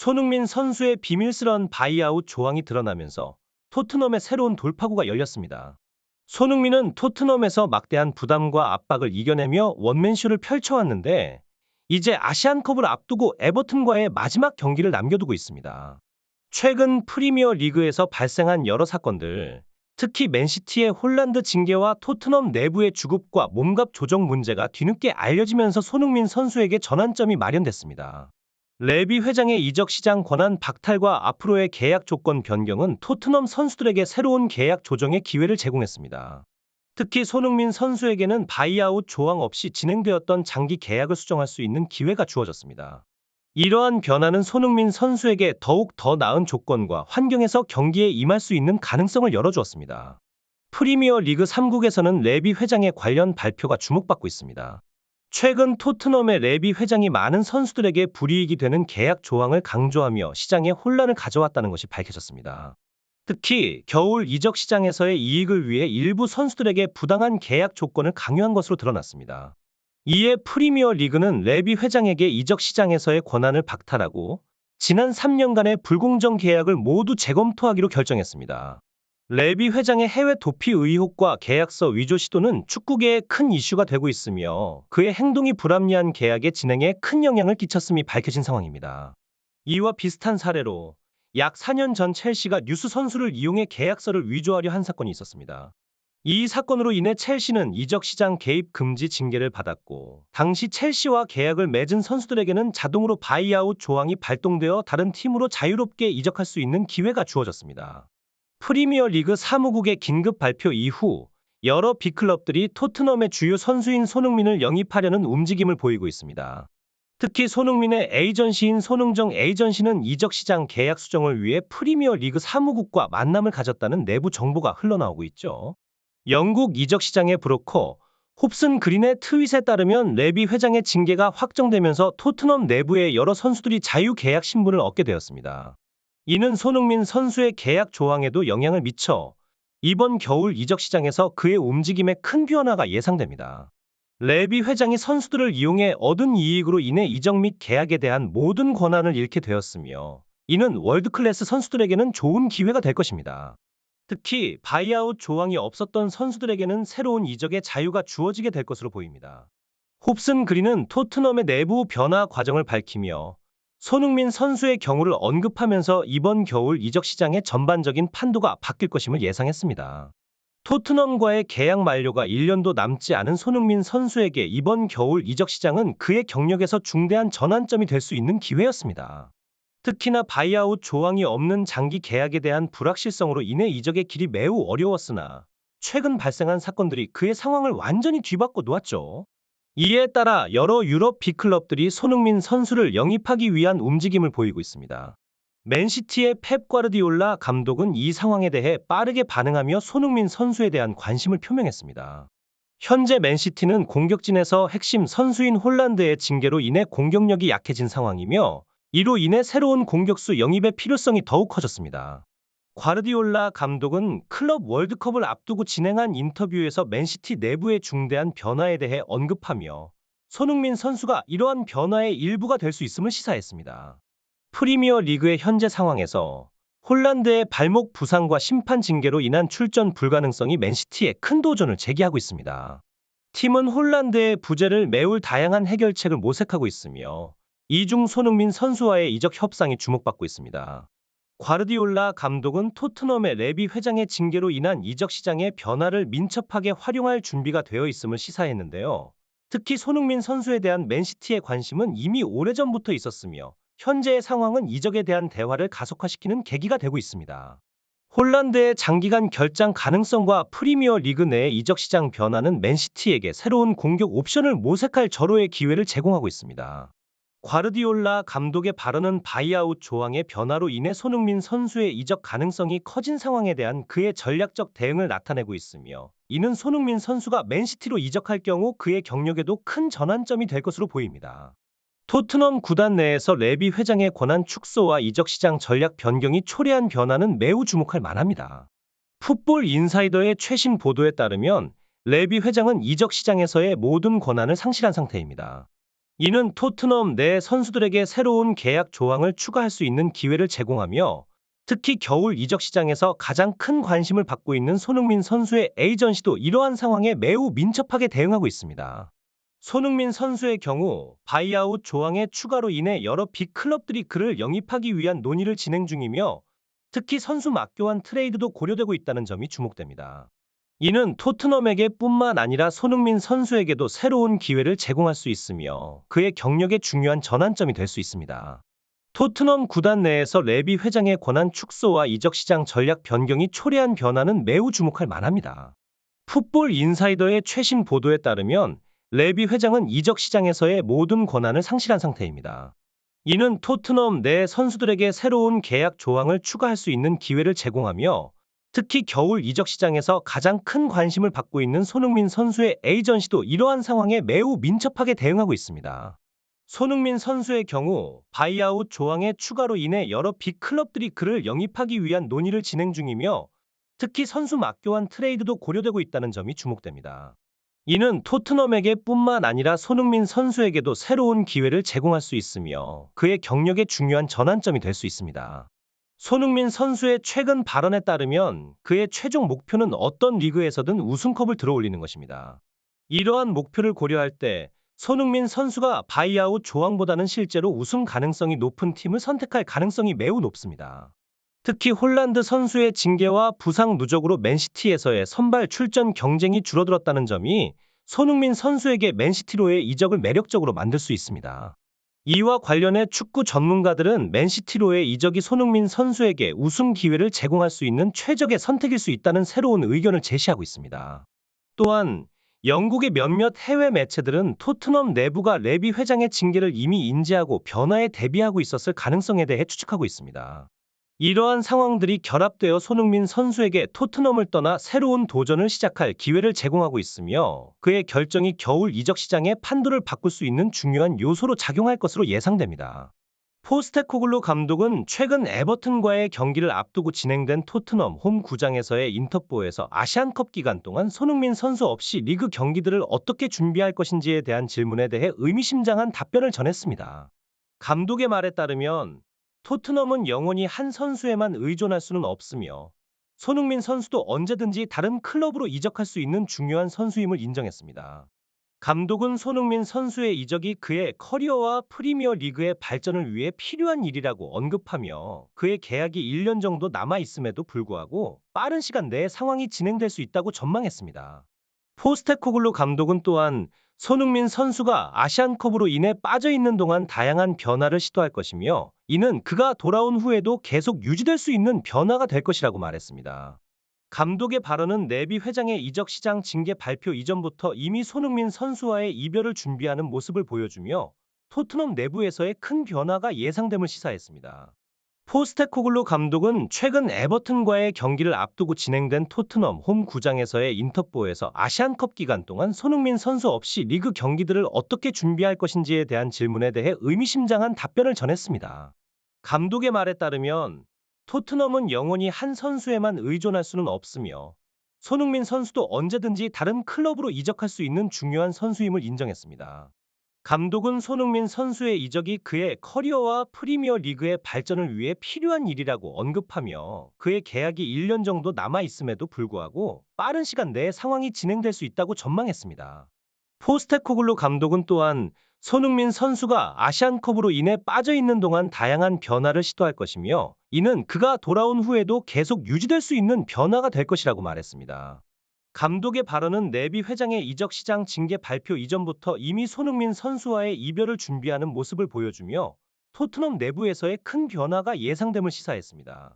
손흥민 선수의 비밀스런 바이아웃 조항이 드러나면서 토트넘의 새로운 돌파구가 열렸습니다. 손흥민은 토트넘에서 막대한 부담과 압박을 이겨내며 원맨쇼를 펼쳐왔는데 이제 아시안컵을 앞두고 에버튼과의 마지막 경기를 남겨두고 있습니다. 최근 프리미어 리그에서 발생한 여러 사건들, 특히 맨시티의 홀란드 징계와 토트넘 내부의 주급과 몸값 조정 문제가 뒤늦게 알려지면서 손흥민 선수에게 전환점이 마련됐습니다. 레비 회장의 이적 시장 권한 박탈과 앞으로의 계약 조건 변경은 토트넘 선수들에게 새로운 계약 조정의 기회를 제공했습니다. 특히 손흥민 선수에게는 바이아웃 조항 없이 진행되었던 장기 계약을 수정할 수 있는 기회가 주어졌습니다. 이러한 변화는 손흥민 선수에게 더욱 더 나은 조건과 환경에서 경기에 임할 수 있는 가능성을 열어주었습니다. 프리미어 리그 3국에서는 레비 회장의 관련 발표가 주목받고 있습니다. 최근 토트넘의 레비 회장이 많은 선수들에게 불이익이 되는 계약 조항을 강조하며 시장에 혼란을 가져왔다는 것이 밝혀졌습니다. 특히 겨울 이적 시장에서의 이익을 위해 일부 선수들에게 부당한 계약 조건을 강요한 것으로 드러났습니다. 이에 프리미어 리그는 레비 회장에게 이적 시장에서의 권한을 박탈하고 지난 3년간의 불공정 계약을 모두 재검토하기로 결정했습니다. 레비 회장의 해외 도피 의혹과 계약서 위조 시도는 축구계에 큰 이슈가 되고 있으며 그의 행동이 불합리한 계약의 진행에 큰 영향을 끼쳤음이 밝혀진 상황입니다. 이와 비슷한 사례로 약 4년 전 첼시가 뉴스 선수를 이용해 계약서를 위조하려 한 사건이 있었습니다. 이 사건으로 인해 첼시는 이적 시장 개입 금지 징계를 받았고 당시 첼시와 계약을 맺은 선수들에게는 자동으로 바이아웃 조항이 발동되어 다른 팀으로 자유롭게 이적할 수 있는 기회가 주어졌습니다. 프리미어 리그 사무국의 긴급 발표 이후 여러 빅클럽들이 토트넘의 주요 선수인 손흥민을 영입하려는 움직임을 보이고 있습니다. 특히 손흥민의 에이전시인 손흥정 에이전시는 이적 시장 계약 수정을 위해 프리미어 리그 사무국과 만남을 가졌다는 내부 정보가 흘러나오고 있죠. 영국 이적 시장의 브로커 홉슨 그린의 트윗에 따르면 레비 회장의 징계가 확정되면서 토트넘 내부의 여러 선수들이 자유 계약 신분을 얻게 되었습니다. 이는 손흥민 선수의 계약 조항에도 영향을 미쳐 이번 겨울 이적 시장에서 그의 움직임에 큰 변화가 예상됩니다. 레비 회장이 선수들을 이용해 얻은 이익으로 인해 이적 및 계약에 대한 모든 권한을 잃게 되었으며 이는 월드클래스 선수들에게는 좋은 기회가 될 것입니다. 특히 바이아웃 조항이 없었던 선수들에게는 새로운 이적의 자유가 주어지게 될 것으로 보입니다. 홉슨 그린은 토트넘의 내부 변화 과정을 밝히며 손흥민 선수의 경우를 언급하면서 이번 겨울 이적 시장의 전반적인 판도가 바뀔 것임을 예상했습니다. 토트넘과의 계약 만료가 1년도 남지 않은 손흥민 선수에게 이번 겨울 이적 시장은 그의 경력에서 중대한 전환점이 될 수 있는 기회였습니다. 특히나 바이아웃 조항이 없는 장기 계약에 대한 불확실성으로 인해 이적의 길이 매우 어려웠으나 최근 발생한 사건들이 그의 상황을 완전히 뒤바꿔 놓았죠. 이에 따라 여러 유럽 빅클럽들이 손흥민 선수를 영입하기 위한 움직임을 보이고 있습니다. 맨시티의 펩 과르디올라 감독은 이 상황에 대해 빠르게 반응하며 손흥민 선수에 대한 관심을 표명했습니다. 현재 맨시티는 공격진에서 핵심 선수인 홀란드의 징계로 인해 공격력이 약해진 상황이며 이로 인해 새로운 공격수 영입의 필요성이 더욱 커졌습니다. 과르디올라 감독은 클럽 월드컵을 앞두고 진행한 인터뷰에서 맨시티 내부의 중대한 변화에 대해 언급하며 손흥민 선수가 이러한 변화의 일부가 될 수 있음을 시사했습니다. 프리미어 리그의 현재 상황에서 홀란드의 발목 부상과 심판 징계로 인한 출전 불가능성이 맨시티에 큰 도전을 제기하고 있습니다. 팀은 홀란드의 부재를 메울 다양한 해결책을 모색하고 있으며 이중 손흥민 선수와의 이적 협상이 주목받고 있습니다. 과르디올라 감독은 토트넘의 레비 회장의 징계로 인한 이적 시장의 변화를 민첩하게 활용할 준비가 되어 있음을 시사했는데요. 특히 손흥민 선수에 대한 맨시티의 관심은 이미 오래전부터 있었으며 현재의 상황은 이적에 대한 대화를 가속화시키는 계기가 되고 있습니다. 홀란드의 장기간 결장 가능성과 프리미어 리그 내의 이적 시장 변화는 맨시티에게 새로운 공격 옵션을 모색할 절호의 기회를 제공하고 있습니다. 과르디올라 감독의 발언은 바이아웃 조항의 변화로 인해 손흥민 선수의 이적 가능성이 커진 상황에 대한 그의 전략적 대응을 나타내고 있으며 이는 손흥민 선수가 맨시티로 이적할 경우 그의 경력에도 큰 전환점이 될 것으로 보입니다. 토트넘 구단 내에서 레비 회장의 권한 축소와 이적 시장 전략 변경이 초래한 변화는 매우 주목할 만합니다. 풋볼 인사이더의 최신 보도에 따르면 레비 회장은 이적 시장에서의 모든 권한을 상실한 상태입니다. 이는 토트넘 내 선수들에게 새로운 계약 조항을 추가할 수 있는 기회를 제공하며 특히 겨울 이적 시장에서 가장 큰 관심을 받고 있는 손흥민 선수의 에이전시도 이러한 상황에 매우 민첩하게 대응하고 있습니다. 손흥민 선수의 경우 바이아웃 조항의 추가로 인해 여러 빅클럽들이 그를 영입하기 위한 논의를 진행 중이며 특히 선수 맞교환 트레이드도 고려되고 있다는 점이 주목됩니다. 이는 토트넘에게 뿐만 아니라 손흥민 선수에게도 새로운 기회를 제공할 수 있으며 그의 경력에 중요한 전환점이 될 수 있습니다. 토트넘 구단 내에서 레비 회장의 권한 축소와 이적 시장 전략 변경이 초래한 변화는 매우 주목할 만합니다. 풋볼 인사이더의 최신 보도에 따르면 레비 회장은 이적 시장에서의 모든 권한을 상실한 상태입니다. 이는 토트넘 내 선수들에게 새로운 계약 조항을 추가할 수 있는 기회를 제공하며 특히 겨울 이적 시장에서 가장 큰 관심을 받고 있는 손흥민 선수의 에이전시도 이러한 상황에 매우 민첩하게 대응하고 있습니다. 손흥민 선수의 경우 바이아웃 조항의 추가로 인해 여러 빅클럽들이 그를 영입하기 위한 논의를 진행 중이며 특히 선수 맞교환 트레이드도 고려되고 있다는 점이 주목됩니다. 이는 토트넘에게 뿐만 아니라 손흥민 선수에게도 새로운 기회를 제공할 수 있으며 그의 경력에 중요한 전환점이 될 수 있습니다. 손흥민 선수의 최근 발언에 따르면 그의 최종 목표는 어떤 리그에서든 우승컵을 들어올리는 것입니다. 이러한 목표를 고려할 때 손흥민 선수가 바이아웃 조항보다는 실제로 우승 가능성이 높은 팀을 선택할 가능성이 매우 높습니다. 특히 홀란드 선수의 징계와 부상 누적으로 맨시티에서의 선발 출전 경쟁이 줄어들었다는 점이 손흥민 선수에게 맨시티로의 이적을 매력적으로 만들 수 있습니다. 이와 관련해 축구 전문가들은 맨시티로의 이적이 손흥민 선수에게 우승 기회를 제공할 수 있는 최적의 선택일 수 있다는 새로운 의견을 제시하고 있습니다. 또한 영국의 몇몇 해외 매체들은 토트넘 내부가 레비 회장의 징계를 이미 인지하고 변화에 대비하고 있었을 가능성에 대해 추측하고 있습니다. 이러한 상황들이 결합되어 손흥민 선수에게 토트넘을 떠나 새로운 도전을 시작할 기회를 제공하고 있으며 그의 결정이 겨울 이적 시장의 판도를 바꿀 수 있는 중요한 요소로 작용할 것으로 예상됩니다. 포스테코글루 감독은 최근 에버튼과의 경기를 앞두고 진행된 토트넘 홈 구장에서의 인터뷰에서 아시안컵 기간 동안 손흥민 선수 없이 리그 경기들을 어떻게 준비할 것인지에 대한 질문에 대해 의미심장한 답변을 전했습니다. 감독의 말에 따르면 토트넘은 영원히 한 선수에만 의존할 수는 없으며 손흥민 선수도 언제든지 다른 클럽으로 이적할 수 있는 중요한 선수임을 인정했습니다. 감독은 손흥민 선수의 이적이 그의 커리어와 프리미어 리그의 발전을 위해 필요한 일이라고 언급하며 그의 계약이 1년 정도 남아있음에도 불구하고 빠른 시간 내에 상황이 진행될 수 있다고 전망했습니다. 포스테코글루 감독은 또한 손흥민 선수가 아시안컵으로 인해 빠져있는 동안 다양한 변화를 시도할 것이며 이는 그가 돌아온 후에도 계속 유지될 수 있는 변화가 될 것이라고 말했습니다. 감독의 발언은 내비 회장의 이적 시장 징계 발표 이전부터 이미 손흥민 선수와의 이별을 준비하는 모습을 보여주며 토트넘 내부에서의 큰 변화가 예상됨을 시사했습니다. 포스테코글루 감독은 최근 에버튼과의 경기를 앞두고 진행된 토트넘 홈 구장에서의 인터뷰에서 아시안컵 기간 동안 손흥민 선수 없이 리그 경기들을 어떻게 준비할 것인지에 대한 질문에 대해 의미심장한 답변을 전했습니다. 감독의 말에 따르면 토트넘은 영원히 한 선수에만 의존할 수는 없으며 손흥민 선수도 언제든지 다른 클럽으로 이적할 수 있는 중요한 선수임을 인정했습니다. 감독은 손흥민 선수의 이적이 그의 커리어와 프리미어 리그의 발전을 위해 필요한 일이라고 언급하며 그의 계약이 1년 정도 남아있음에도 불구하고 빠른 시간 내에 상황이 진행될 수 있다고 전망했습니다. 포스테코글루 감독은 또한 손흥민 선수가 아시안컵으로 인해 빠져있는 동안 다양한 변화를 시도할 것이며 이는 그가 돌아온 후에도 계속 유지될 수 있는 변화가 될 것이라고 말했습니다. 감독의 발언은 내비 회장의 이적 시장 징계 발표 이전부터 이미 손흥민 선수와의 이별을 준비하는 모습을 보여주며 토트넘 내부에서의 큰 변화가 예상됨을 시사했습니다.